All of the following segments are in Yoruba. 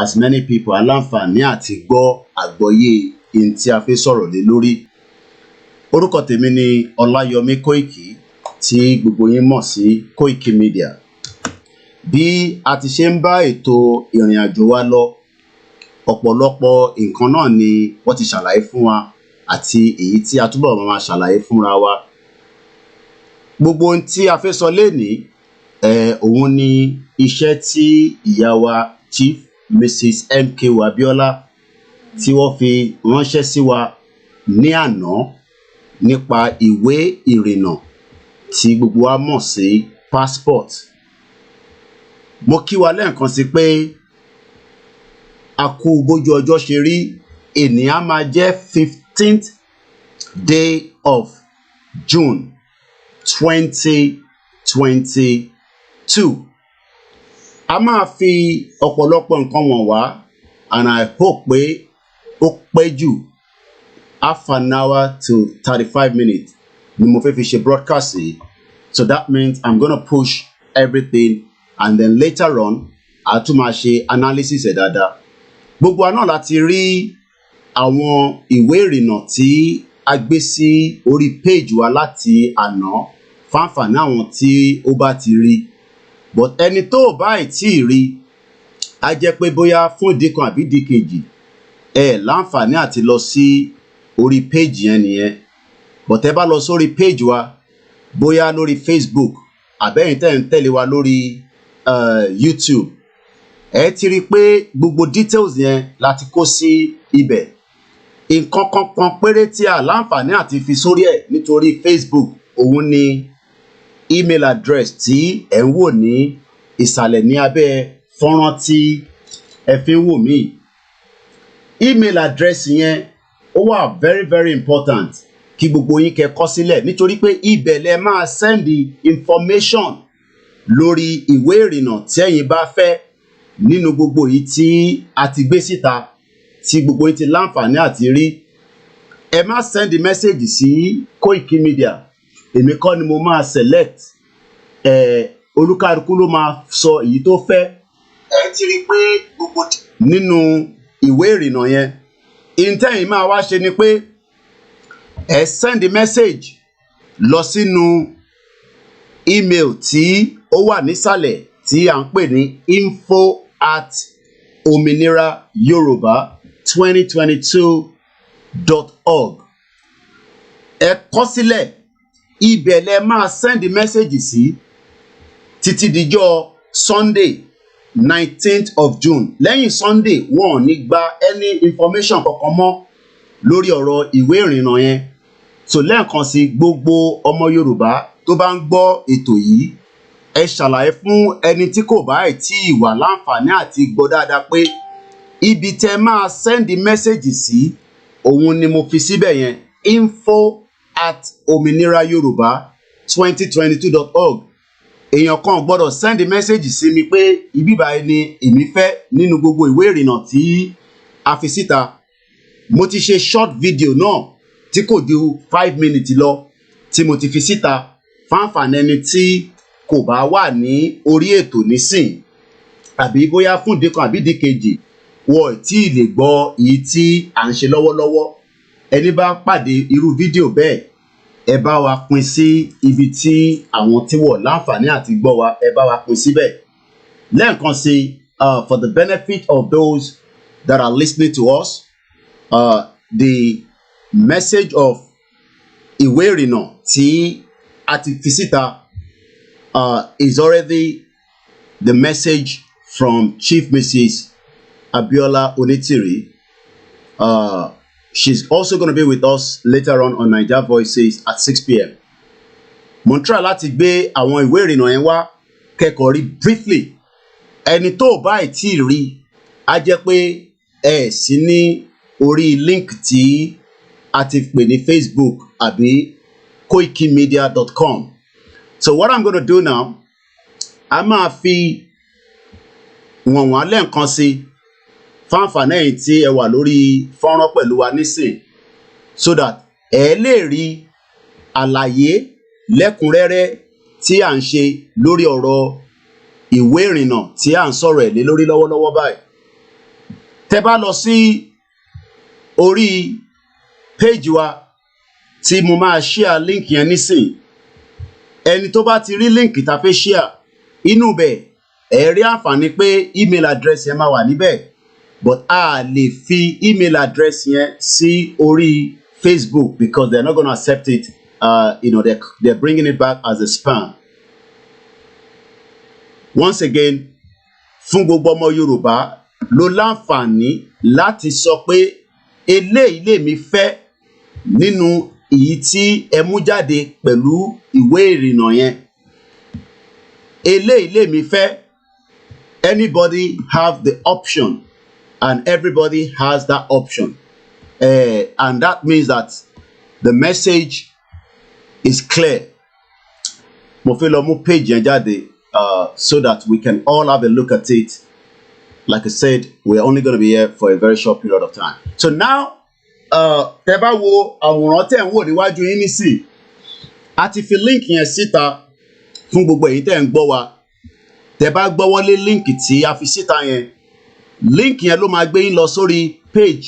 as many people aláǹfààní àti gbọ́ àgbọ́yé in tí a fẹ́ sọ̀rọ̀ lé lórí. Orúkọ tèmi ni Ọláyọmí Kóìkì tí gbogbo yín mọ̀ sí Kóìkì Media. Bí a ti ṣe ń bá ètò ìrìn àjò wa lọ, ọ̀pọ̀lọpọ̀ nǹkan náà ni wọ́n ti ṣàlàyé fún wa àti èyí tí a túbọ̀ máa ṣàlàyé fúnra wa. Gbogbo ohun tí a fẹ́ sọ lénìí òun ni iṣẹ́ tí ìyá wa Chief Mrs. MK Abiola tí wọ́n fi ránṣẹ́ sí wa ní àná nípa ìwé ìrìnnà tí gbogbo wa mọ̀ sí passport. Mo kí wa lẹ́ẹ̀kan sí pé a kú bójú ọjọ́ ṣe rí. Ènìyàn máa jẹ́ 15th day of June 2022. A máa fi ọ̀pọ̀lọpọ̀ nǹkan wọ̀n wá, and I hope pé ó pẹ́ jù half an hour to 35 minutes ni mo fẹ́ fi ṣe broadcast yìí. So that means I'm gonna push everything, and then later on a tún máa ṣe analysis ẹ̀ dáadáa. Gbogbo wa náà láti rí àwọn ìwé ìrìnnà tí a gbé sí orí page wa láti àná fáǹfààní àwọn tí ó bá ti rí. But ẹni tó ò bá tí ì rí, a jẹ́ pé bóyá fún ìdí kan àbí ìdí kejì láǹfààní àti lọ sí orí page yẹn nìyẹn. But ẹ bá lọ sórí page wa, bóyá lórí Facebook àbẹ́yìn tẹ́ ń tẹ̀lé wa lórí YouTube, ẹ ti rí pé gbogbo details yẹn láti kó sí ibẹ̀. Nǹkan kan péré tí a láǹfààní àti fi sórí ẹ̀ nítorí Facebook, òun ni email address tí ẹ ń wò ní ìsàlẹ̀ ní abẹ́ fọ́nrán tí ẹ fi ń wò mí. Email address yẹn ó wà very very important kí gbogbo yín kẹ́ kọ sílẹ̀, nítorí pé ibẹ̀ lẹ máa send information lórí ìwé ìrìnnà tí ẹ̀yin bá fẹ́ nínú gbogbo yìí tí a ti gbé síta tí gbogbo yín ti láǹfààní àti rí. Ẹ má send message sí Kóìkì Media. Èmi kọ́ ni mo máa select. Olúkálùkù ló máa sọ èyí tó fẹ́. Ẹ ti rí pé gbogbo nínú ìwé ìrìnnà yẹn, ìtẹ́yìn máa wá ṣe ni pé ẹ send message lọ sínú email tí ó wà nísàlẹ̀ tí à ń pè ní info@ominirayoruba2022.org. Ẹ kọ sílẹ̀, ibẹ̀ lẹ máa send message sí títí dijọ́ Sunday 19th of June. Lẹ́yìn Sunday wọn ò ní gba any information kankan mọ́ lórí ọ̀rọ̀ ìwé ìrìnnà yẹn. So lẹ́ẹ̀kan sí gbogbo ọmọ Yorùbá tó bá ń gbọ́ ètò yìí, ẹ ṣàlàyé fún ẹni tí kò bá tí ì wà láǹfààní àti gbọ́ dáadáa pé ibi tẹ máa send message sí òun ni mo fi síbẹ̀ yẹn, info@ominirayoruba2022.org. Èèyàn kan gbọ́dọ̀ send message sí mi pé ibi báyìí ni èmi fẹ́ nínú gbogbo ìwé ìrìnnà tí a fi síta. Mo ti ṣe short video náà tí kò ju 5 minutes lọ tí mo ti fi síta fáǹfààní ẹni tí kò bá wà ní orí ètò nísìn, àbí bóyá fún ìdí kan àbí ìdí kejì wọ́n tí ì lè gbọ́ èyí tí à ń ṣe lọ́wọ́lọ́wọ́. Ẹni bá pàdé irú fídíò bẹ́ẹ̀, ẹ bá wa pín sí ibi tí àwọn tí wọ́n láǹfààní àti gbọ́ wa, ẹ bá wa pín síbẹ̀. Lẹ́ẹ̀kan sí, for the benefit of those that are listening to us, the message of ìwé ìrìnnà tí a ti fi síta is already the message from Chief Mrs. Abiola Onitiri. She's also going to be with us later on Naija Voices at 6 p.m. Mo ń try láti gbé àwọn ìwé ìrìnnà yẹn wá kẹ́kọ̀ọ́ rí briefly. Ẹni tó bá tí ì rí, á jẹ́ pé ẹ sí ní orí link tí a ti pè ní Facebook àbí koikimedia.com. So what I'm going to do now, a máa fi wọ̀n wọ́n lẹ́ẹ̀kan sí fáǹfààní ẹ̀yin tí ẹ wà lórí fọ́nrán pẹ̀lú wa nísìn, so that ẹ lè rí àlàyé lẹ́kùnrẹ́rẹ́ tí à ń ṣe lórí ọ̀rọ̀ ìwé ìrìnnà tí à ń sọ̀rọ̀ ẹ̀ lé lórí lọ́wọ́lọ́wọ́ báyìí. tẹ́ bá lọ sí orí page wa tí mo máa share link yẹn nísìn, ẹni tó bá ti rí link tá fẹ́ share inú bẹ̀ ẹ rí àǹfààní pé email address yẹn máa wà níbẹ̀, but a lè fi email address yẹn sí orí Facebook because they're not going to accept it. They're bringing it back as a spam. Once again, fún gbogbo ọmọ Yorùbá ló láǹfààní láti sọ pé eléyìí lèmi fẹ́ nínú èyí tí ẹ mú jáde pẹ̀lú ìwé ìrìnnà yẹn. Eléyìí lèmi fẹ́. Anybody have the option and everybody has that option. And that means that the message is clear. Mo fẹ́ lọ mú page yẹn jáde so that we can all have a look at it. Like I said, we're only going to be here for a very short period of time. So now, tẹ́ bá wo àwòrán tẹ́ ń wò níwájú yín nísìn, a ti fi link yẹn síta fún gbogbo èyí tẹ́ ń gbọ́ wa. Tẹ́ bá gbọ́wọ́ lé link tí a fi síta yẹn, link yẹn ló máa gbé yín lọ sórí page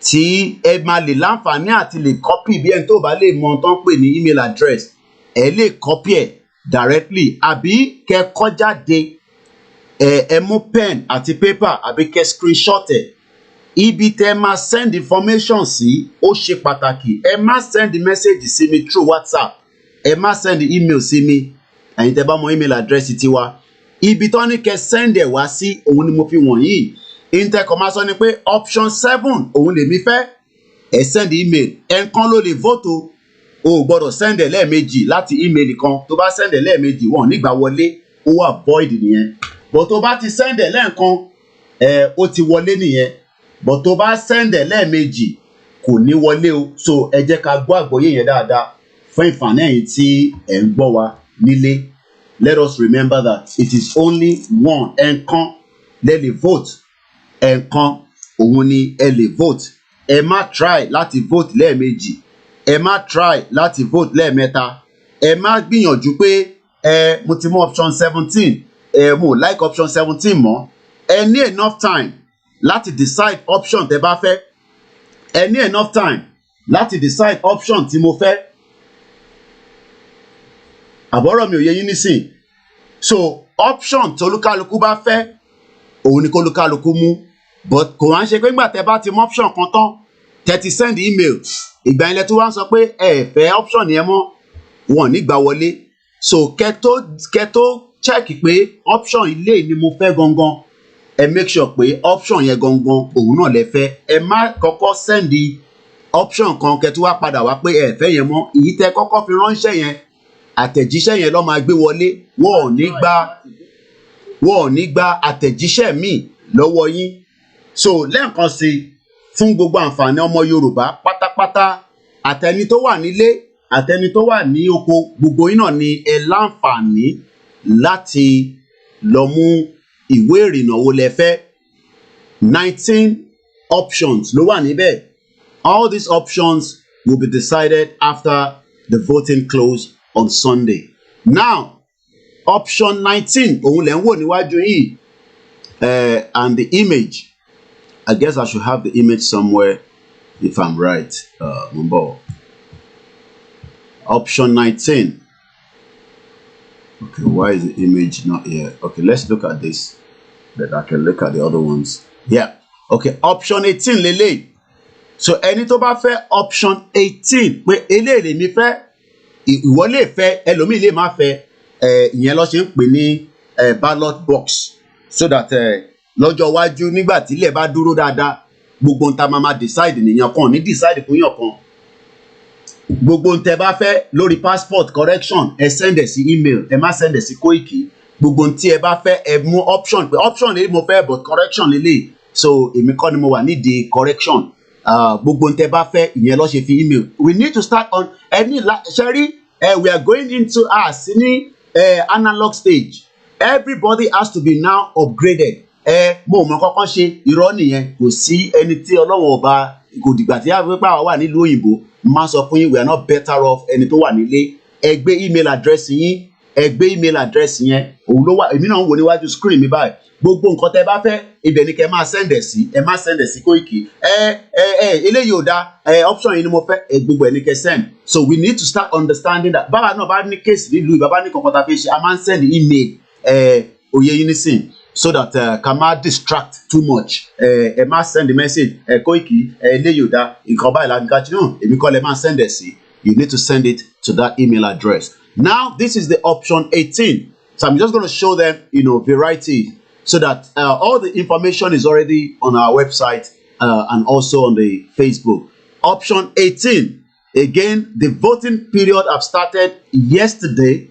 tí ẹ máa lè láǹfààní àti lè copy bí ẹni tó bá lè mọ tán pè ní email address. Ẹ lè copy ẹ̀ directly àbí kẹ́ kọ jáde ẹ mú pen àti paper àbí kẹ́ screenshot ẹ̀. Ibi tẹ́ máa send information sí ó ṣe pàtàkì. Ẹ má send message sí mi through WhatsApp. Ẹ má send email sí mi. Ẹ̀yin tẹ́ bá mọ email address tiwa. Ibi tó ní kẹ́ send ẹ̀ wá sí òun ni mo fi wọ̀nyí. Intẹ́kọ̀ máa sọ ni pé option 7 òun lèmi fẹ́. Ẹ send email. Ẹnkan ló lè vote o. O gbọ́dọ̀ send ẹ̀ lẹ́ẹ̀mejì láti email kan. Tó bá send ẹ̀ lẹ́ẹ̀mejì wọ́n nígbà wọlé ó wà void nìyẹn. But tó bá ti send ẹ̀ lẹ́ẹ̀kan ó ti wọlé nìyẹn. But tó bá send ẹ̀ lẹ́ẹ̀mejì kò ní wọlé o. So ẹ jẹ́ ká gbọ́ àgbọ́yé yẹn dáadáa fún ìfànà ẹ̀yin tí ẹ̀ ń gbọ́ wa nílé. Let us remember that it is only one. Ẹnkan lẹ lè vote. Ẹnkan òun ni ẹ lè vote. Ẹ má try láti vote lẹ́ẹ̀mejì. Ẹ má try láti vote lẹ́ẹ̀mẹ́ta. Ẹ má gbìyànjú pé mo ti mú option 17. Mo like option 17 mọ́. Ẹ ní enough time láti decide option tẹ́ bá fẹ́. Ẹ ní enough time láti decide option tí mo fẹ́. Àbọ̀rọ̀ mi ò yé yín nísìn. So option tó olúkálukú bá fẹ́ òun ni kó olúkálukú mú. But kò wá ń ṣe pé nígbà tẹ́ bá ti mú option kan tán tẹ́ ti send email. Ìgbà ilẹ̀ tó wá ń sọ pé ẹ fẹ́ option yẹn mọ́ wọn nígbà wọlé. So kẹ́tó check pé option ilé ni mo fẹ́ gangan. Ẹ make sure pé option yẹn gangan òun náà lẹ fẹ́. Ẹ má kọ́kọ́ send option kan kẹ́tó wá padà wá pé ẹ fẹ́ yẹn mọ́. Èyí tẹ́ kọ́kọ́ fi ránṣẹ́ yẹn àtẹ̀jíṣẹ́ yẹn ló máa gbé wọlé. Wọ́n ò ní gba àtẹ̀jíṣẹ́ míì lọ́wọ́ yín. So lẹ́ẹ̀kan sí fún gbogbo àǹfààní ọmọ Yorùbá pátápátá àtẹni tó wà nílé àtẹni tó wà ní oko gbogbo yín náà ni ẹ láǹfààní láti lọ mú ìwé ìrìnnà wo lẹ fẹ́. 19 options ló wà níbẹ̀. All these options will be decided after the voting close on Sunday. Now, option 19 òun lẹ ń wò níwájú yìí and the image. I guess I should have the image somewhere if I'm right. Option 19. Okay, why is the image not here? Okay, let's look at this. Then I can look at the other ones. Yeah. Okay, option 18 lele. So ẹni tó bá fẹ́ option 18 pé eléyìí mi fẹ́ ìwọ lè fẹ́ ẹlòmíì lè má fẹ́ ìyẹn ló ṣe ń pè ní ballot box so that lọ́jọ́ iwájú nígbà tí ilẹ̀ bá dúró dáadáa gbogbo nta máa decide nìyẹn kan ní decide fún yàn kan. Gbogbo ntẹ bá fẹ́ lórí passport correction ẹ send ẹ sí email ẹ má send ẹ sí Koiki. Gbogbo ntí ẹ bá fẹ́ ẹ mú option pé option lè mo fẹ́ but correction lélẹ̀. So èmi kọ́ ni mo wà nídìí correction. Gbogbo ntẹ bá fẹ́ ìyẹn ló ṣe fi email. We need to start on any sherry. We are going into ní analog stage. Everybody has to be now upgraded. Mo mọ kọ́kọ́ ṣe irọ́ nìyẹn kò sí ẹni tí Ọlọ́run ọba kò dìgbà tí a fẹ́ pàwọ́ wà nílùú òyìnbó máa sọ fún yín we are not better off ẹni tó wà nílé. Ẹ gbé email address yín ẹ gbé email address yẹn òun ló wà èmi náà ń wò níwájú screen mi báyìí gbogbo nǹkan tẹ́ bá fẹ́ ibẹ̀ ni kẹ́ máa send ẹ̀ sí ẹ máa send ẹ̀ sí Koiki eléyìí ò dáa option yìí ni mo fẹ́ gbogbo ẹ̀ ni kẹ́ send so we need to start understanding that báwa náà bá ní case nílùú ìbá ní kankan tá a fi ṣe a máa ń send email òye yín nísìn so that ká má distract too much ẹ má send the message Koiki eléyìí ò dáa nǹkan báyìí láti ká náà èmi kọ́ lẹ máa send ẹ̀ sí you need to send it to that email address. Now this is the option 18. So I'm just going to show them, variety so that all the information is already on our website and also on the Facebook. Option 18. Again, the voting period have started yesterday,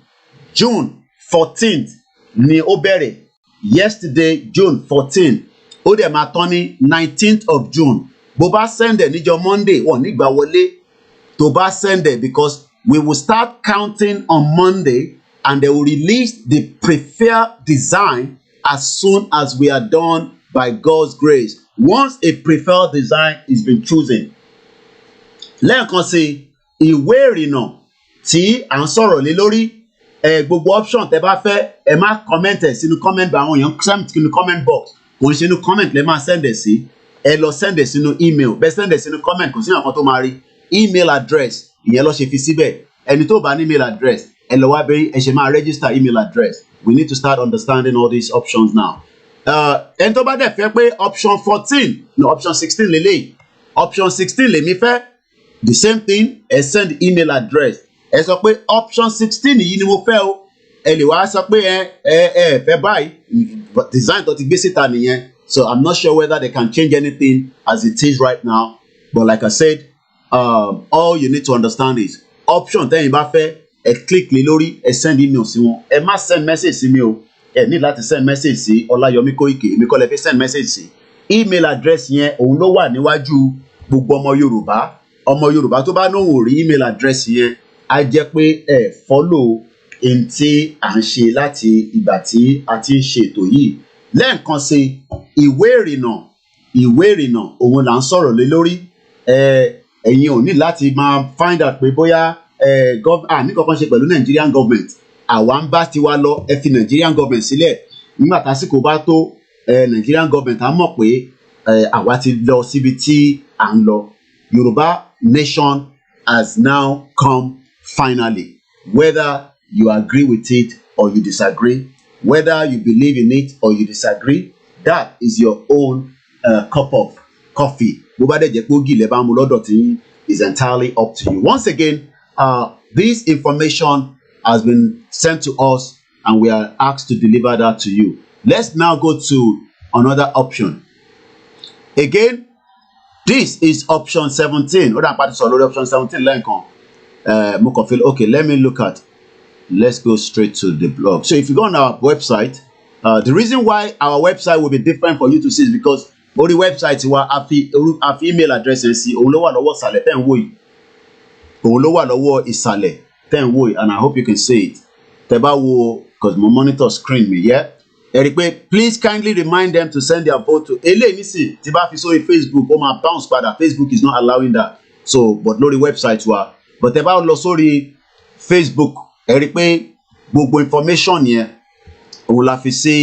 June 14th. Ní ó bẹ̀rẹ̀ yesterday, June 14th. Ó dẹ̀ máa tán ní 19th of June. Bó bá send ẹ̀ níjọ́ Monday, wọ́n nígbà wọlé. Tó bá send ẹ̀ because we will start counting on Monday and they will release the preferred design as soon as we are done by God's grace. Once a preferred design is been chosen. Lẹ́ẹ̀kan sí ìwé ìrìnnà tí à ń sọ̀rọ̀ lé lórí gbogbo option tẹ́ bá fẹ́ ẹ má comment ẹ̀ sínú comment bá àwọn èèyàn send sínú comment box kò ń ṣe inú comment lẹ́ máa send ẹ̀ sí ẹ lọ send ẹ̀ sínú email bẹ́ẹ̀ send ẹ̀ sínú comment kò sí nǹkan tó máa rí email address ìyẹn lọ ṣe fi síbẹ̀ ẹni tó bá ní email address ẹ lọ wá bẹ́ẹ̀ ẹ ṣe máa register email address we need to start understanding all these options now. Ẹni tó bá dẹ̀ fẹ́ pé option 14 no option 16 lélẹ́yìí option 16 lèmi fẹ́ the same thing ẹ send email address ẹ sọ pé option 16 yìí ni mo fẹ́ o ẹ lè wá sọ pé ẹ fẹ́ báyìí design tó ti gbé síta nìyẹn so I'm not sure whether they can change anything as it is right now but like I said all you need to understand is option tẹ́yin bá fẹ́ ẹ click lé lórí ẹ send email sí wọn ẹ má send message sí mi o ẹ ní láti send message sí Ọláyọmí Koiki èmi kọ́ lẹ fi send message sí email address yẹn òun ló wà níwájú gbogbo ọmọ Yorùbá tó bá náwó rí email address yẹn á jẹ́ pé ẹ follow in tí à ń ṣe láti ìgbà tí a ti ń ṣe ètò yìí lẹ́ẹ̀kan sí ìwé ìrìnnà òun là ń sọ̀rọ̀ lé lórí ẹ̀yin ò ní láti máa find out pé bóyá ní kankan ṣe pẹ̀lú Nigerian government àwa ń bá tiwa lọ ẹ fi Nigerian government sílẹ̀ nígbà tásìkò bá tó Nigerian government á mọ̀ pé àwa ti lọ síbi tí à ń lọ Yorùbá nation has now come finally whether you agree with it or you disagree whether you believe in it or you disagree that is your own cup of coffee bó bá dẹ̀ jẹ́ pé ó gilẹ̀ bá mu lọ́dọ̀ tí is entirely up to you. Once again, this information has been sent to us and we are asked to deliver that to you. Let's now go to another option. Again, this is option 17. Ó dà pàtó sọ lórí option 17 lẹ́ẹ̀kan. Mo kàn feel okay, let me look at. Let's go straight to the blog. So if you go on our website, the reason why our website will be different for you to see is because orí website wa a fi email address ẹ̀ sí òun ló wà lọ́wọ́ ìsàlẹ̀ tẹ́ ń wò yìí òun ló wà lọ́wọ́ ìsàlẹ̀ tẹ́ ń wò yìí and I hope you can see it tẹ́ bá wo because mo monitor screen mi ẹ rí i pé please kindly remind them to send their vote to eléyìí nísìn tí bá fi sórí Facebook ó máa bounce padà Facebook is not allowing that so but lórí website wa but tẹ́ bá lọ sórí Facebook ẹ rí i pé gbogbo information yẹn òun la fi sí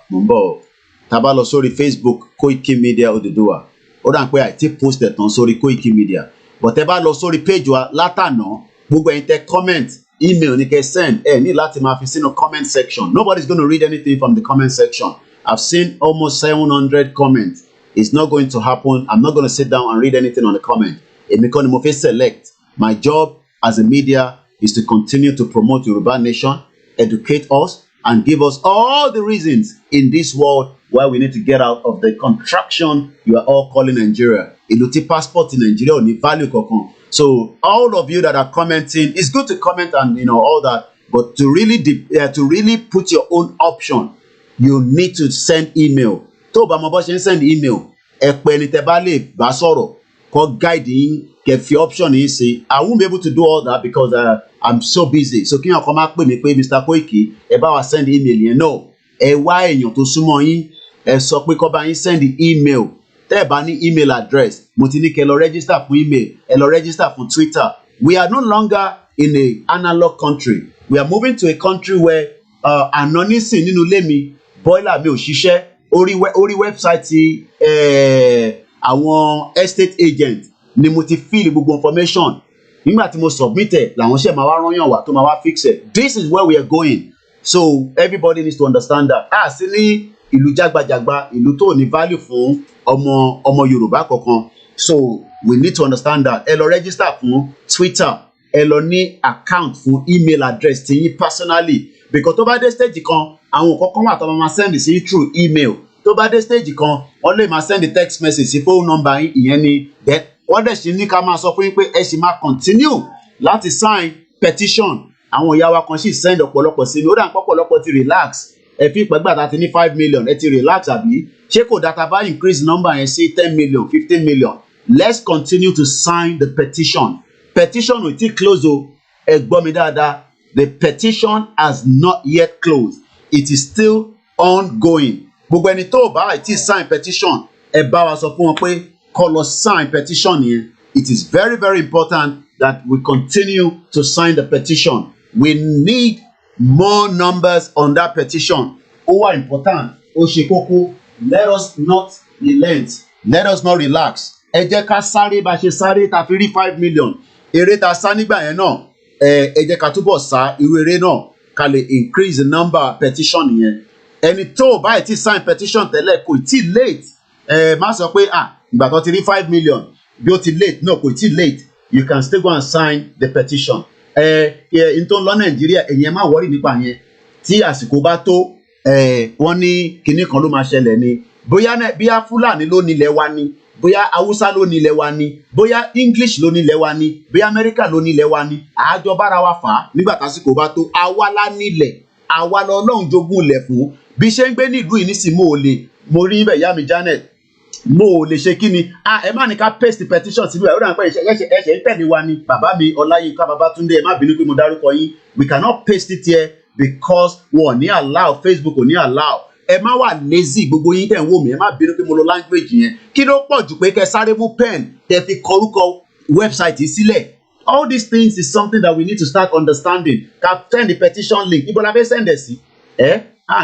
mo ń bọ̀ tá bá lọ sórí Facebook Koiki Media Oduduwa ó dà pé àìtí post ẹ̀ tán sórí Koiki Media but tẹ́ bá lọ sórí page wa látànà gbogbo ẹ̀yin tẹ́ comment email ní kẹ́ send ẹ ní láti máa fi sínú comment section nobody's going to read anything from the comment section I've seen almost 700 comments it's not going to happen I'm not going to sit down and read anything on the comment èmi kọ́ ni mo fẹ́ select my job as a media is to continue to promote Yoruba nation educate us and give us all the reasons in this world why we need to get out of the contraction you are all calling Nigeria. Ìlú tí passport in Nigeria ò ní value kankan. So all of you that are commenting, it's good to comment and all that, but to really put your own option, you need to send email. Tó bá mọ bó ṣe ń send email, ẹ pè ẹni tẹ́ bá lè bá sọ̀rọ̀, kó guide yín, kẹ́ fi option yín sí. I won't be able to do all that because I'm so busy. So kí ọkọ máa pè mí pé Mr. Koiki, ẹ bá wa send email yẹn. No, ẹ wá èèyàn tó súnmọ́ yín, ẹ sọ pé kó bá yín send email. Tẹ́ ẹ bá ní email address, mo ti ní kẹ́ lọ register fún email, ẹ lọ register fún Twitter. We are no longer in a analog country. we are moving to a country where àná nísìn nínú ilé mi boiler mi ò ṣiṣẹ́ orí website àwọn estate agent ni mo ti fill gbogbo information nígbà tí mo submit ẹ̀ làwọn ṣe máa wá rányàn wá tó máa wá fix ẹ̀. This is where we are going, so everybody needs to understand that. Sí ní ìlú jágbajàgba, ìlú tó ní value fún ọmọ Yorùbá kankan, so we need to understand that. Ẹ lọ register fún Twitter, ẹ lọ ní account fún email address ti yín personally, because tó bá dé stage kan àwọn kankan wà tó máa send sí through email. Tó bá dé stage kan wọ́n lè máa send text message sí phone number yín, ìyẹn ni then wọ́n dẹ̀ sì ní ká máa sọ fún yín pé ẹ sì máa continue láti sign petition. Àwọn ìyá wa kan sì send ọ̀pọ̀lọpọ̀ sí mi, ó dà ń pọ̀pọ̀lọpọ̀ ti relax. Ẹ fi ìpẹ́gbà tá ti ní 5 million ẹ ti relax àbí ṣé kò data bá increase number yẹn sí 10 million 15 million. Let's continue to sign the petition. Petition ò tí close o, ẹ gbọ́ mi dáadáa. The petition has not yet closed. It is still ongoing. Gbogbo ẹni tó bá ti sign petition ẹ bá wa sọ fún wọn pé kó lọ sign petition yẹn. It is very very important that we continue to sign the petition. We need more numbers on that petition. Ó wà important, ó ṣe kókó. Let us not relent. Let us not relax. Ẹ jẹ́ ká sáré bá ṣe sáré ta fi rí 5 million. Eré ta sá nígbà yẹn náà ẹ jẹ́ ká túbọ̀ sá irú eré náà ká lè increase the number petition yẹn. Ẹni tó bá ti sign petition tẹ́lẹ̀ kò tí late. Má sọ pé ìgbà tó ti rí 5 million bí ó ti late, no kò tí late. You can still go and sign the petition. In tó ń lọ Nàìjíríà ẹ̀yin ẹ má worry nípa yẹn. Tí àsìkò bá tó wọ́n ní kinní kan ló máa ṣẹlẹ̀ ni. Bóyá Fúlàní ló nílẹ̀ wa ni, bóyá Haúsá ló nílẹ̀ wa ni, bóyá English ló nílẹ̀ wa ni, bóyá America ló nílẹ̀ wa ni. Àjọ bára wa fà á nígbà tásìkò bá tó. Àwa la nílẹ̀, àwa lọ́lọ́run jogún ilẹ̀ fún. Bí ṣe ń gbé nílùú yìí nísìnyí mo rí ibẹ̀ ìyá mi Janet, mo ò lè ṣe kí ni ẹ má ní ká paste petition síbẹ̀ ó dà pé ẹ̀ṣẹ̀ ń tẹ̀lé wa ni. Bàbá mi Ọláyínká Babátúndé, ẹ má bínú pé mo dárúkọ yín. We cannot paste it here because wọn ò ní allow, Facebook ò ní allow. Ẹ má wà lazy gbogbo yín tẹ̀ ń wò mí, ẹ má bínú pé mo lo language yẹn. Kí ló pọ̀ jù pé kẹ́ sáré mú pen kẹ́ fi kọrúkọ website yìí sílẹ̀. All these things is something that we need to start understanding. Ká send the petition link. Ibo la fẹ́ send ẹ̀ sí?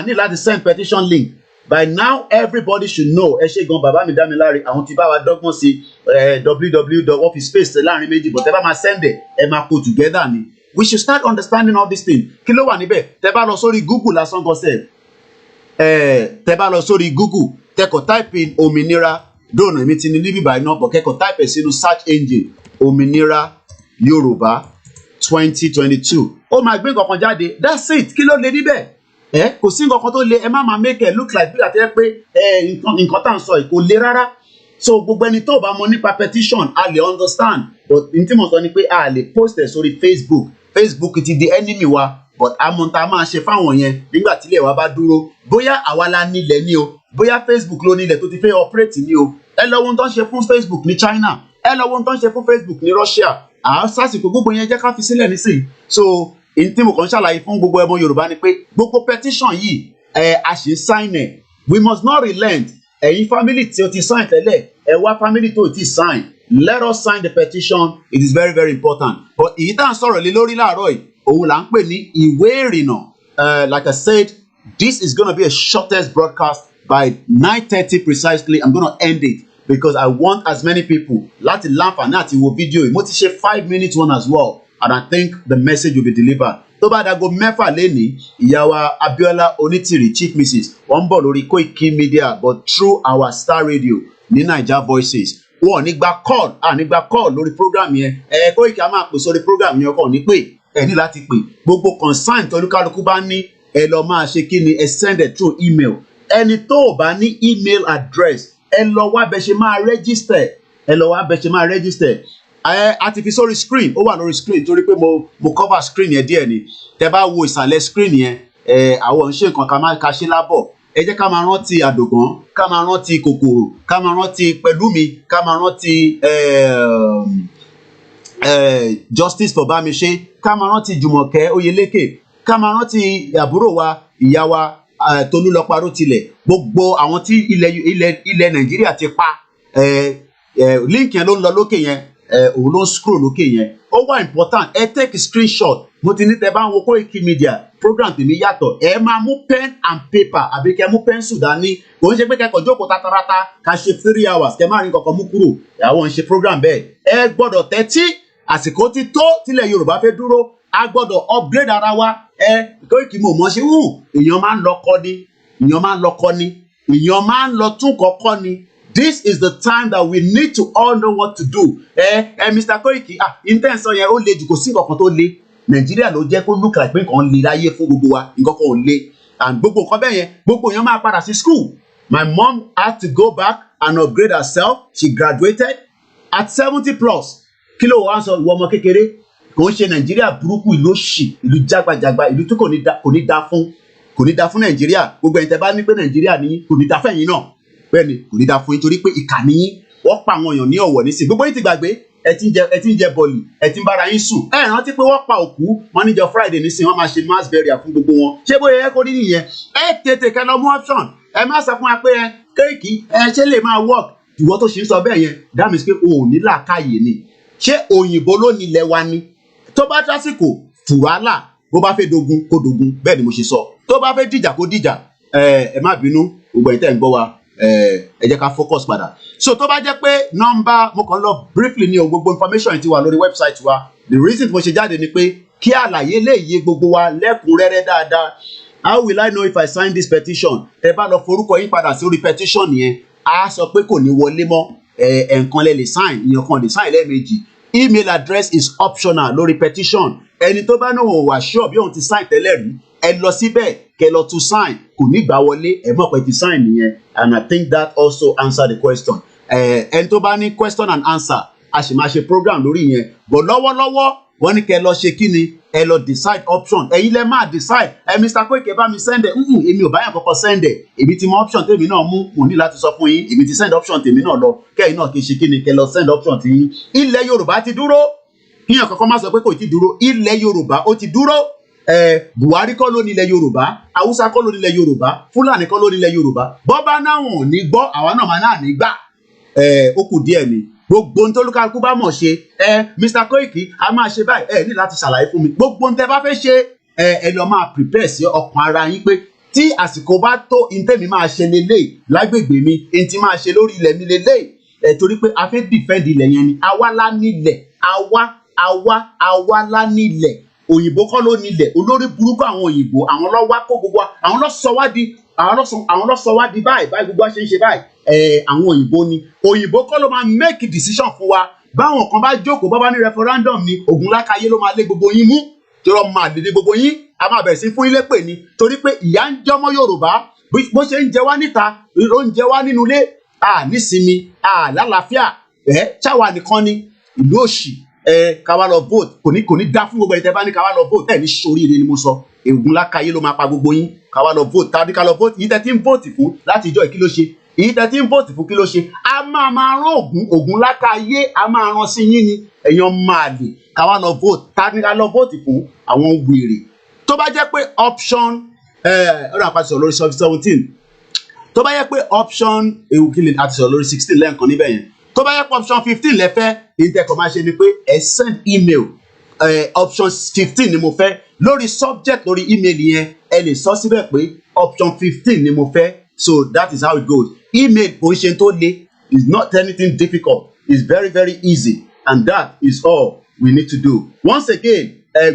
Ní láti send petition link. By now everybody should know. Ẹ ṣé gan bàbá mi Dámiláre, àwọn tí bá wa dọ́gbọ́n sí www.officespace láàrin méjì, but ẹ bá máa send ẹ máa kó together ni. We should start understanding all these things. Kí ló wà níbẹ̀? Tẹ́ bá lọ sórí Google lásán gan sef. Tẹ́ bá lọ sórí Google, tẹ́kọ̀ type in òmìnira, dóònà èmi ti ní níbí báyìí náà, but kẹ́kọ̀ type sínú search engine òmìnira Yorùbá 2022. Ó máa gbé nǹkan kan jáde. That's it. Kí ló lè níbẹ̀? Kò sí nǹkan kan tó le. Ẹ má máa make it look like bí àti ẹ pé nǹkan tá à ń sọ kò le rárá. So gbogbo ẹni tó bá mọ̀ nípa petition a lè understand, but n tí mo sọ ni pé a lè post ẹ̀ sórí Facebook. Facebook ti di enemy wa, but àmọ́ tá a máa ṣe fáwọn yẹn nígbà tí ilé wa bá dúró. Bóyá àwa la nílẹ̀ ni o, bóyá Facebook ló nílẹ̀ tó ti fẹ́ operate ni o. Ẹ lọ wo ohun tó ń ṣe fún Facebook ní China, ẹ lọ wo ohun tó ń ṣe fún Facebook ní Russia. Sásìkò gbogbo yẹn jẹ́ ká fi sílẹ̀ nísìnyí. So in tí mo kàn ṣàlàyé fún gbogbo ọmọ Yorùbá ni pé gbogbo petition yìí a ṣì ń sign ẹ̀. We must not relent. Ẹ̀yin family tí o ti sign tẹ́lẹ̀, ẹ wá family tó ti sign. Let us sign the petition. It is very very important. But èyí tá à ń sọ̀rọ̀ lé lórí láàárọ̀ yìí, òun là ń pè ní ìwé ìrìnnà. Like I said, this is gonna be a shortest broadcast. By 9:30 precisely, I'm gonna end it because I want as many people láti láǹfààní àti wo fídíò yìí. Mo ti ṣe 5 minutes one as well, and I think the message will be delivered. Tó bá dago mẹ́fà lénìí, ìyá wa Abiola Onitiri Chief Mrs. wọ́n ń bọ̀ lórí Koiki Media but through our Star Radio ní Naija Voices. Wọ́n ní gba call lórí program yẹn. Koiki a máa pè sórí program yẹn ọkọ̀ ní pé ẹ ní láti pè. Gbogbo concern tó olúkálukú bá ní ẹ lọ máa ṣe kí ni ẹ send it through email. Ẹni tó o bá ní email address ẹ lọ wá bẹ ṣe máa register. A ti fi sórí screen, ó wà lórí screen torí pé mo cover screen yẹn díẹ̀ ni. Tẹ́ bá wo ìsàlẹ̀ screen yẹn, àwọn ṣe nǹkan ká ṣe lábọ̀. Ẹ jẹ́ ká máa rántí Àdògán, ká máa rántí Kòkòrò, ká máa rántí Pẹ̀lúmi, ká máa rántí Justice for Bámiṣé, ká máa rántí Jùmọ̀kẹ́ Oyèlékè, ká máa rántí àbúrò wa ìyá wa Tolúlọpọ̀ Arótilẹ̀. Gbogbo àwọn tí ilẹ̀ Nàìjíríà ti pa, link yẹn ló ń lọ lókè yẹn. òun ló ń scroll lókè yẹn ó wà important ẹ take screenshot mo ti ní tẹ bá ń wo Koiki Media program tèmi yàtọ̀ ẹ máa mú pen and paper àbí kẹ mú pencil dání kò ń ṣe pé kẹkọọ jókòó tatarata ká ṣe 3 hours kẹ má rí kankan mú kúrò àwọn ń ṣe program bẹ́ẹ̀ ẹ gbọ́dọ̀ tẹ́tí àsìkò ti tó tílẹ̀ Yorùbá fẹ́ dúró a gbọ́dọ̀ upgrade ara wa Koiki mo mọ̀ ṣe èèyàn máa ń lọ kọ́ ni èèyàn máa ń lọ kọ́ ni èèyàn máa ń lọ tún kọ́kọ́ ni. This is the time that we need to all know what to do. Mr. Koiki, intense yẹn ó le jù kò sí nǹkan tó le. Nàìjíríà ló jẹ́ kó look like pé nǹkan le láyé fún gbogbo wa, nǹkan kan ò le. And gbogbo nǹkan bẹ́ẹ̀ yẹn, gbogbo èèyàn máa padà sí school. My mom had to go back and upgrade herself. She graduated at 70 plus. Kí ló wá ń sọ ìwọ ọmọ kékeré? Kò ń ṣe Nàìjíríà burúkú ìlú òṣì, ìlú jágbajàgba, ìlú tí kò ní dá fún Nàìjíríà. Gbogbo ẹ̀yin tẹ́ bá ní pé Nàìjíríà ní kò ní dá fẹ́yìn náà. Bẹ́ẹ̀ni kò ní dá fún yín torí pé ìkà ni yín wọ́n pa àwọn èèyàn ní ọ̀wọ̀ nísìn gbogbo yín ti gbàgbé ẹ ti ń jẹ bọ̀lì ẹ ti ń bára yín sùn ẹ rántí pé wọ́n pa òkú wọn níjọ́ Friday nísìn wọ́n máa ṣe mass burial fún gbogbo wọn ṣé bóyá ẹ kó rí nìyẹn ẹ tètè kẹ lọ mú option ẹ má sọ fún wa pé Koiki ṣé lè máa work ìwọ tó ṣe ń sọ bẹ́ẹ̀ yẹn that means pé o ò ní làákàyè ni ṣé òyìnbó ló nílẹ̀ wa ni tó bá tásìkò fùwálà bó bá fẹ́ dogun kó dogun bẹ́ẹ̀ ni mo ṣe sọ tó bá fẹ́ dìjà kó dìjà ẹ má bínú gbogbo ẹ̀yin tẹ́ ń gbọ́ wa ẹ jẹ́ ká focus padà so tó bá jẹ́ pé nọ́mbà mo kàn lọ briefly ní o gbogbo information ti wà lórí website wa the reason mo ṣe jáde ni pé kí àlàyé lè yé gbogbo wa lẹ́kùnrẹ́rẹ́ dáadáa how will I know if I sign this petition ẹ bá lọ forúkọ yín padà sí orí petition yẹn a sọ pé kò ní wọlé mọ́ ẹ̀ẹ̀kan lẹ lè sign ìyẹn kan lè sign lẹ́ẹ̀mejì email address is optional lórí petition ẹni tó bá náà wà sure bí òun ti sign tẹ́lẹ̀ rí ẹ lọ síbẹ̀ kẹ lọ tún sign kò ní gbà wọlé ẹ mọ̀ pé ti sign nìyẹn and I think that also answer the question ẹni tó bá ní question and answer a sì máa ṣe program lórí yẹn but lọ́wọ́lọ́wọ́ wọ́n ní kẹ lọ ṣe kí ni ẹ lọ decide option ẹ̀yin lẹ máa decide Mr. Koiki bá mi send ẹ̀ èmi ò bá yàn kọ́kọ́ send ẹ̀ èmi ti mọ option tèmi náà mú mo ní láti sọ fún yín èmi ti send option tèmi náà lọ kẹ́yìn náà kì í ṣe kí ni kẹ lọ send option tí yín ilẹ̀ Yorùbá ti dúró kíyàn kankan má sọ pé kò ti dúró ilẹ̀ Yorùbá ó ti dúró Buhari kọ́ ló nílẹ̀ Yorùbá Haúsá kọ́ ló nílẹ̀ Yorùbá Fúlàní kọ́ ló nílẹ̀ Yorùbá bọ́bá náà wọn ò ní gbọ́ àwa náà máa náà ní gbà ó kù díẹ̀ ni gbogbo ohun tó lúkàlùkù bá mọ̀ ṣe Mr. Koiki a máa ṣe báyìí ní láti ṣàlàyé fún mi gbogbo ohun tẹ́ bá fẹ́ ṣe ẹ lọ máa prepare sí ọkàn ara yín pé tí àsìkò bá tó intẹ́mi máa ṣe lélẹ̀ lágbègbè mi èyí tí máa ṣe lórí ilẹ̀ mi lélẹ̀ torí pé a fẹ́ defend ilẹ̀ yẹn ni àwa lá nílẹ̀ àwa lá nílẹ̀ òyìnbó kọ́ ló nílẹ̀ olórí burúkú àwọn òyìnbó àwọn ló wá kó gbogbo àwọn ló sọ wá di báyìí gbogbo ṣe ń ṣe báyìí àwọn òyìnbó ni òyìnbó kọ́ ló máa make decision fún wa báwọn kan bá jókòó bá ní referendum ni Ògúnlákayé ló máa lé gbogbo yín mú tí wọ́n máa lé gbogbo yín a máa bẹ̀rẹ̀ sí fún ilé pè ní torí pé ìyà ń jọmọ Yorùbá bó ṣe ń jẹ wá níta ló ń jẹ wá nínú ilé nísinmi lálàáfíà ṣáwa nìkan ni ìlú òṣì ká wá lọ vote kò ní dá fún gbogbo ẹni tẹ́ bá ní ká wá lọ vote ní ṣoríire ni mo sọ Ògúnlákayé ló máa pa gbogbo yín ká wá lọ vote tàbí ká lọ vote yìí tẹ́ tí ń vote fún láti ìjọ kí ló ṣe èyí tẹ́ tí ń vote fún kí ló ṣe a máa rán Ògúnlákayé a máa rán sí yín ni èèyàn máa lè ká wá lọ vote tàbí ká lọ vote fún àwọn wèrè tó bá jẹ́ pé option ọ̀rọ̀ àpàtì sọ̀rọ̀ lórí 17 tó bá jẹ́ pé option ewúkìlì àti sọ̀rọ̀ lórí 16 lẹ́ẹ̀kan níbẹ̀ yẹn tó bá yẹ pé option 15 lẹ́fẹ́ ìtẹ̀kọ̀ máa ṣe ni pé ẹ send email option 15 ni mo fẹ́ lórí subject lórí email yẹn ẹ lè sọ síbẹ̀ pé option 15 ni mo fẹ́ so that is how it goes email kò ń ṣe tó le is not anything difficult it's very very easy and that is all we need to do once again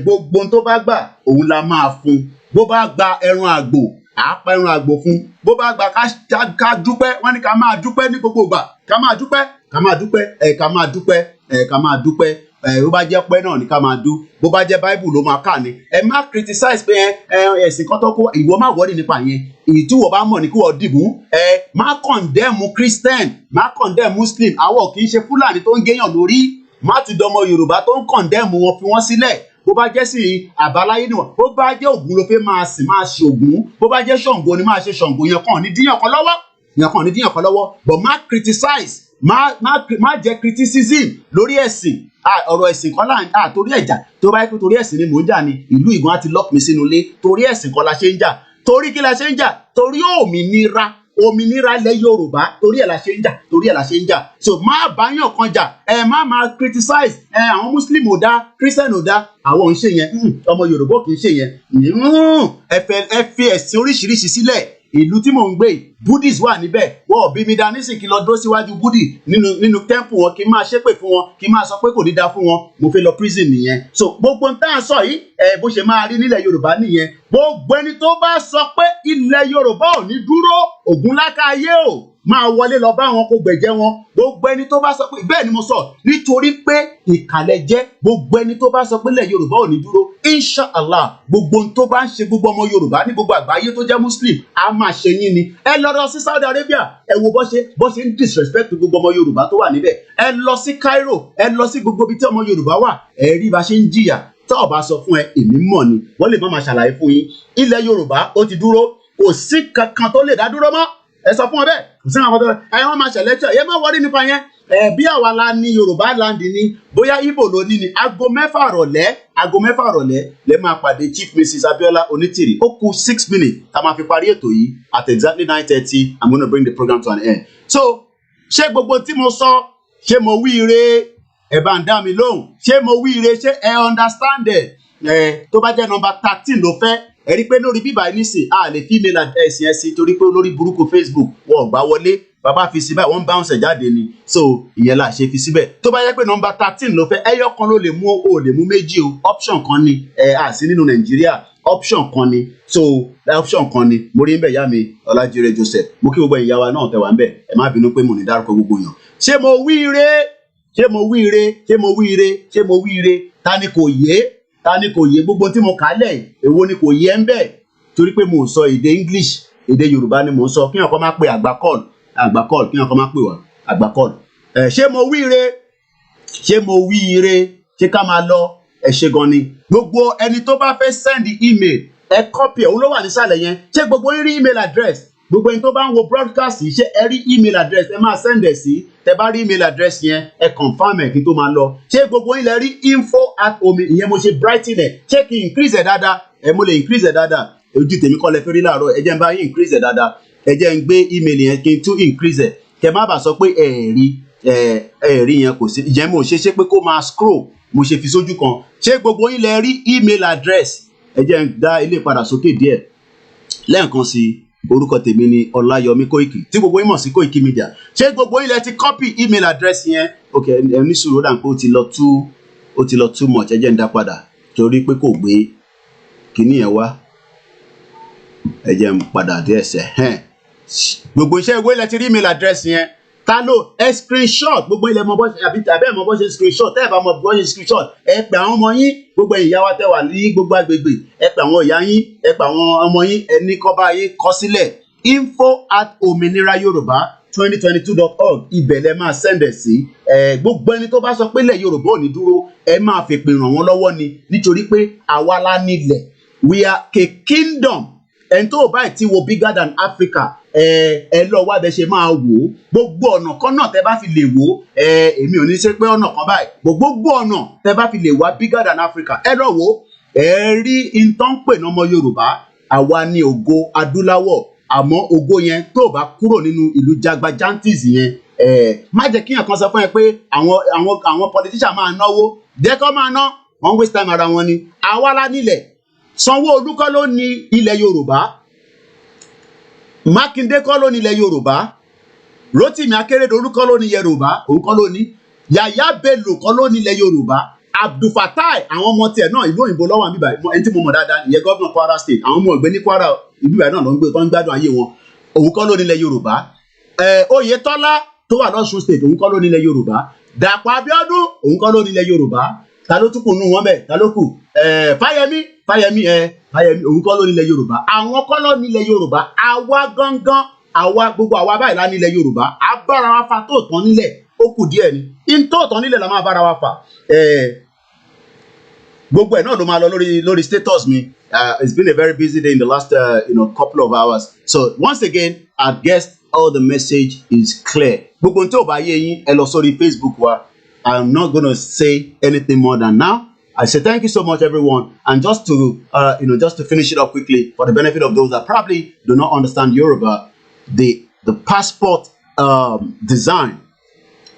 gbogbo tó bá gbà òun la máa fún bó bá gba ẹran àgbò àápa ẹran àgbò fún bó bá gba ká dúpẹ́ wọ́n ní ká máa dúpẹ́ ní gbogbo ìgbà ká máa dúpẹ́ bó bá jẹ́ pẹ́ náà ni ká máa dú bó bá jẹ́ Bible ló máa kà ní ẹ má criticize pé ẹ̀sìn kan tó kó ìwọ má wọ́ọ̀dì nípa yẹn èyí tí wọ́n bá mọ̀ ní kí wọ́n dìbò má condemn Christian má condemn Muslim àwọn kì í ṣe Fúlàní tó ń géyàn lórí má ti dọmọ Yorùbá tó ń condemn wọn fi wọ́n sílẹ̀ bó bá jẹ́ sí àbáláyé ni wọ́n bó bá jẹ́ Ògún ló fẹ́ máa sìn máa ṣe Ògún bó bá jẹ́ Ṣàngó ni máa ṣe Ṣàngó yẹn kàn ní díyàn kan lọ́wọ́ but má criticize má jẹ́ criticism lórí ẹ̀sìn ọ̀rọ̀ ẹ̀sìn kan láà torí ẹ̀jà tó bá yẹ kó torí ẹ̀sìn ni mò ń jà ní ìlú ìgbọ́n àti lock mi sínú ilé torí ẹ̀sìn kan la ṣe ń jà torí kí la ṣe ń jà torí òmìnira ilẹ̀ Yorùbá torí ẹ̀ la ṣe ń jà torí ẹ̀ la ṣe ń jà so má báyàn kan jà má máa criticize àwọn Muslim ò dá Christian ò dá àwọn ò ń ṣe yẹn ọmọ Yorùbá kì í ṣe yẹn ẹ fi ẹ̀sìn oríṣiríṣi sílẹ̀ ìlú tí mò ń gbé Buddhist wà níbẹ̀ wọ́n ò bí mi dá nísìn kí lọ dó síwájú Buddhist nínú temple wọn kí n máa ṣépè fún wọn kí n máa sọ pé kò ní dá fún wọn mo fẹ́ lọ prison nìyẹn so gbogbo n tá à ń sọ yìí bó ṣe máa rí nílẹ̀ Yorùbá nìyẹn gbogbo ẹni tó bá sọ pé ilẹ̀ Yorùbá ò ní dúró Ògúnlákáyé o máa wọlé lọ bá wọn kó gbẹ̀jẹ̀ wọn gbogbo ẹni tó bá sọ pé bẹ́ẹ̀ ni mo sọ nítorí pé ìkàlẹ̀ jẹ́ gbogbo ẹni tó bá sọ pé ilẹ̀ Yorùbá ò ní dúró inshallah gbogbo ohun tó bá ń ṣe gbogbo ọmọ Yorùbá ní gbogbo àgbáyé tó jẹ́ Muslim á máa ṣe yín ni ẹ lọ sí Saudi Arabia ẹ wo bó ṣe ń disrespect gbogbo ọmọ Yorùbá tó wà níbẹ̀ ẹ lọ sí Cairo ẹ lọ sí gbogbo ibi tí ọmọ Yorùbá wà ẹ rí bá ṣe ń jìyà tó o bá sọ fún ẹ èmi mọ̀ ni wọ́n lè má máa ṣàlàyé fún yín ilẹ̀ Yorùbá ó ti dúró kò sí kankan tó lè dá dúró mọ́ ẹ sọ fún ọ bẹ́ẹ̀ kò sí àwọn tó wọ́n máa ṣẹlẹ̀ ẹ má wọrí nípa yẹn bí àwa la ní Yorùbá land ni bóyá Igbo ló ní ni aago mẹ́fà rọ̀lẹ́ lè máa pàdé Chief Mrs. Abiola Onitiri ó kù 6 minutes tá máa fi parí ètò yìí at exactly 9:30 I'm going to bring the program to an end so ṣé gbogbo tí mo sọ ṣé mo wí ire ẹ bá ń dá mi lóhùn ṣé mo wí ire ṣé ẹ understand ẹ tó bá jẹ́ number 13 ló fẹ́ ẹ rí pé lórí bíbá nísìn a lè fi email address yẹn sí torí pé lórí burúkú Facebook wọn ò gbà wọlé bàbá fi síbẹ̀ wọ́n bounce jáde ni so ìyẹn la ṣe fi síbẹ̀ tó bá yẹ pé number 13 ló fẹ́ ẹyọ kan ló lè mú o lè mú méjì o option kan ni àti nínú Nàìjíríà option kan ni so option kan ni mo rí ń bẹ̀ yá mi Ọlájírè Joseph mo kí gbogbo ìyá wa náà tẹ̀ wá ń bẹ̀ ẹ má bínú pé mo ní dárúkọ gbogbo yàn ṣé mo wí ire ta ni kò yé gbogbo tí mo kà lẹ̀ èwo ni kò yé ń bẹ̀ torí pé mo sọ èdè English èdè Yorùbá ni mo ń sọ kí wọn kọ́ máa pe àgbà call kí wọn kọ́ máa pè wá àgbà call ṣé mo wí ire ṣé ká máa lọ ẹ ṣé gan ni gbogbo ẹni tó bá fẹ́ send email ẹ copy òun ló wà nísàlẹ̀ yẹn ṣé gbogbo yín rí email address gbogbo ẹni tó bá ń wo broadcast yìí ṣé ẹ rí email address ẹ máa send ẹ sí tẹ bá rí email address yẹn ẹ confirm ẹ kí n tó máa lọ ṣé gbogbo yín lẹ rí info@omi ìyẹn mo ṣe brighten ẹ ṣé kí n increase ẹ dáadáa mo lè increase ẹ dáadáa ojú tèmi kọ́ lẹ fẹ́ rí láàárọ̀ ẹ jẹ́ n bá yín increase ẹ dáadáa ẹ jẹ́ n gbé email yẹn kí n tún increase ẹ kẹ má bàa sọ pé ẹ̀ẹ̀rí yẹn kò sí ìyẹn mo ṣe pé kó máa scroll mo ṣe fi sójú kan ṣé gbogbo yín lẹ rí email address ẹ jẹ́ n dá ilé padà sókè díẹ̀ lẹ́ẹ̀kan sí orúkọ tèmi ni Ọláyọmí Kóìkì tí gbogbo yín mọ̀ sí Kóìkì Media ṣé gbogbo yín lẹ ti copy email address yẹn ok ẹ ní sùúrù dà pé ó ti lọ too much ẹ jẹ́ n dá padà torí pé kò gbé kíní yẹn wá ẹ jẹ́ n padà dé ẹsẹ̀ gbogbo iṣẹ́ ìwé lẹ ti rí email address yẹn ta ló screenshot gbogbo ilẹ̀ mọ bọ́ ṣe àbí tàbí ẹ̀ mọ bọ́ ṣe screenshot tẹ́ ẹ̀ bá mọ bọ́ ṣe screenshot ẹ pè àwọn ọmọ yín gbogbo ìyá wa tẹ́ wà ní gbogbo agbègbè ẹ pè àwọn ìyá yín ẹ pè àwọn ọmọ yín ẹ ní kọ́ bá yín kọ sílẹ̀ info@ominirayoruba2022.org ibẹ̀ lẹ máa send ẹ̀ sí gbogbo ẹni tó bá sọ pé ilẹ̀ Yorùbá ò ní dúró ẹ máa fi pè ràn wọ́n lọ́wọ́ ni nítorí pé àwa la nílẹ̀ we are a kingdom ẹni tó báyìí ti wo bigger than Africa ẹ lọ wá bẹ ṣe máa wò ó gbogbo ọ̀nà kan náà tẹ bá fi lè wò ó èmi ò ní ṣe pé ọ̀nà kan báyìí gbogbo ọ̀nà tẹ bá fi lè wá bigger than Africa ẹ lọ wò ó ẹ rí nǹkan pè ní ọmọ Yorùbá àwa ní ògo adúláwọ̀ àmọ́ ògo yẹn tó bá kúrò nínú ìlú jagbajantis yẹn má jẹ́ kíyàn kan sọ fún ẹ pé àwọn politician máa náwó dẹ́kọ́ máa ná wọ́n waste time ara wọn ni àwa la nílẹ̀ Sanwó-Olú kọ́ ló ní ilẹ̀ Yorùbá Mákindé kọ́ ló ní ilẹ̀ Yorùbá Rótìmí Akérédolú kọ́ ló ní Yorùbá òun kọ́ ló ní Yàyà Bello kọ́ ló ní ilẹ̀ Yorùbá Abdulfatai àwọn ọmọ tiẹ̀ náà ìlú òyìnbó lọ́wọ́ àbíbà ẹni tí mo mọ̀ dáadáa ìyẹn gọ́vnà Kwara State àwọn ọmọ ìgbé ní Kwara ìbíbà náà ló ń gbé tó ń gbádùn ayé wọn òun kọ́ ló ní ilẹ̀ Yorùbá Oyètọ́lá tó wà lọ́sùn State òun kọ́ ló ní ilẹ̀ Yorùbá Dàpọ̀ Abíọ́dún òun kọ́ ló ní ilẹ̀ Yorùbá ta ló tún kù nù wọn bẹ́ẹ̀ ta ló kù Fáyẹmí òun kọ́ ló nílẹ̀ Yorùbá àwọn kọ́ ló nílẹ̀ Yorùbá àwa gangan gbogbo àwa báyìí lá nílẹ̀ Yorùbá a bára wa fa tó tán nílẹ̀ ó kù díẹ̀ ni in tó tán nílẹ̀ la máa bára wa fa gbogbo ẹ̀ náà ló máa lọ lórí status mi it's been a very busy day in the last couple of hours so once again I guess all the message is clear gbogbo n tí ò bá yé yín ẹ lọ sórí Facebook wa I'm not gonna say anything more than now. I say thank you so much, everyone. And just to finish it up quickly, for the benefit of those that probably do not understand Yoruba, the The passport design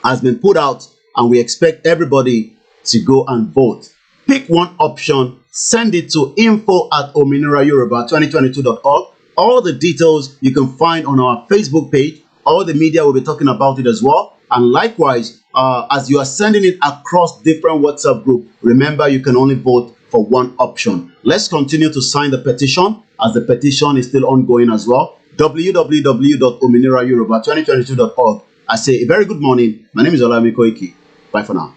has been put out, and we expect everybody to go and vote. Pick one option, send it to info@ominirayoruba2022.org. All the details you can find on our Facebook page. All the media will be talking about it as well. And likewise, as you are sending it across different WhatsApp groups, remember you can only vote for one option. Let's continue to sign the petition, as the petition is still ongoing as well. www.ominirayoruba2022.org. I say a very good morning. My name is Olami Koiki. Bye for now.